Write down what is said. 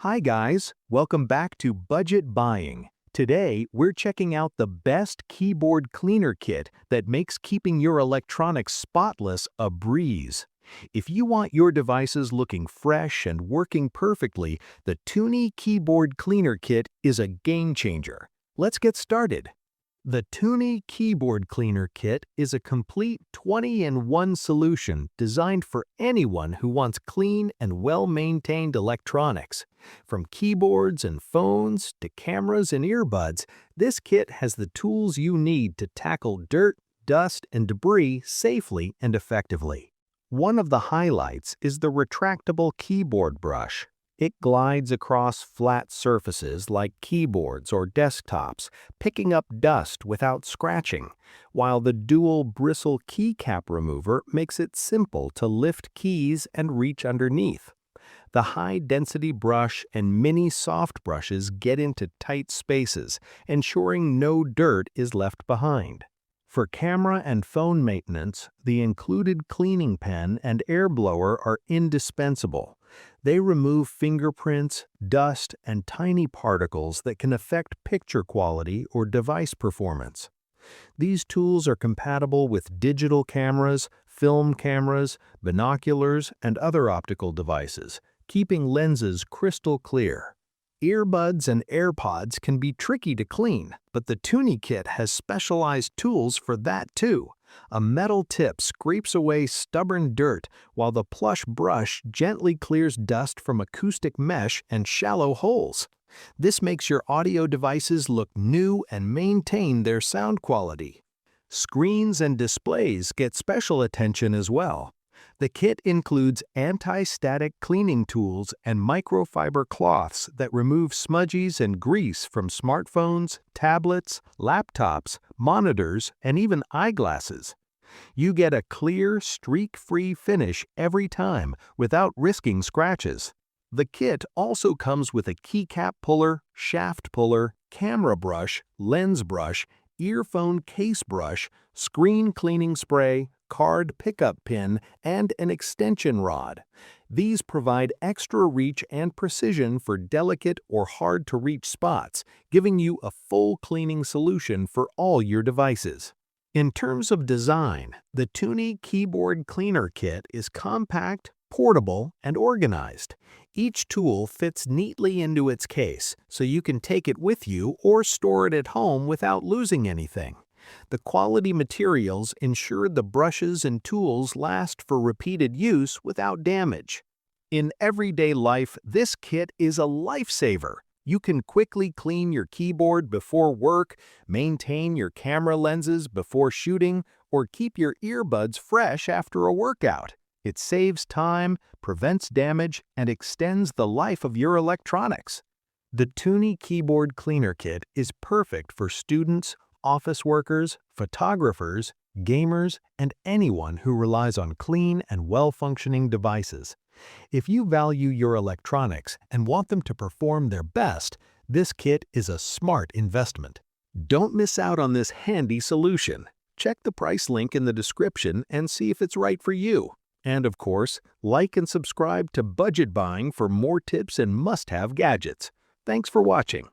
Hi guys, welcome back to Budget Buying. Today, we're checking out the best keyboard cleaner kit that makes keeping your electronics spotless a breeze. If you want your devices looking fresh and working perfectly, the Toonie Keyboard Cleaner Kit is a game changer. Let's get started. The Toonie Keyboard Cleaner Kit is a complete 20-in-1 solution designed for anyone who wants clean and well-maintained electronics. From keyboards and phones to cameras and earbuds, this kit has the tools you need to tackle dirt, dust, and debris safely and effectively. One of the highlights is the retractable keyboard brush. It glides across flat surfaces like keyboards or desktops, picking up dust without scratching, while the dual bristle keycap remover makes it simple to lift keys and reach underneath. The high-density brush and mini soft brushes get into tight spaces, ensuring no dirt is left behind. For camera and phone maintenance, the included cleaning pen and air blower are indispensable. They remove fingerprints, dust, and tiny particles that can affect picture quality or device performance. These tools are compatible with digital cameras, film cameras, binoculars, and other optical devices, keeping lenses crystal clear. Earbuds and AirPods can be tricky to clean, but the Toonie kit has specialized tools for that too. A metal tip scrapes away stubborn dirt, while the plush brush gently clears dust from acoustic mesh and shallow holes. This makes your audio devices look new and maintain their sound quality. Screens and displays get special attention as well. The kit includes anti-static cleaning tools and microfiber cloths that remove smudges and grease from smartphones, tablets, laptops, monitors, and even eyeglasses. You get a clear, streak-free finish every time without risking scratches. The kit also comes with a keycap puller, shaft puller, camera brush, lens brush, earphone case brush, screen cleaning spray, card pickup pin, and an extension rod. These provide extra reach and precision for delicate or hard-to-reach spots, giving you a full cleaning solution for all your devices. In terms of design, the Toonie Keyboard Cleaner Kit is compact, portable, and organized. Each tool fits neatly into its case, so you can take it with you or store it at home without losing anything. The quality materials ensure the brushes and tools last for repeated use without damage. In everyday life, this kit is a lifesaver. You can quickly clean your keyboard before work, maintain your camera lenses before shooting, or keep your earbuds fresh after a workout. It saves time, prevents damage, and extends the life of your electronics. The Toonie Keyboard Cleaner Kit is perfect for students, office workers, photographers, gamers, and anyone who relies on clean and well-functioning devices. If you value your electronics and want them to perform their best, this kit is a smart investment. Don't miss out on this handy solution. Check the price link in the description and see if it's right for you. And of course, like and subscribe to Budget Buying for more tips and must-have gadgets. Thanks for watching.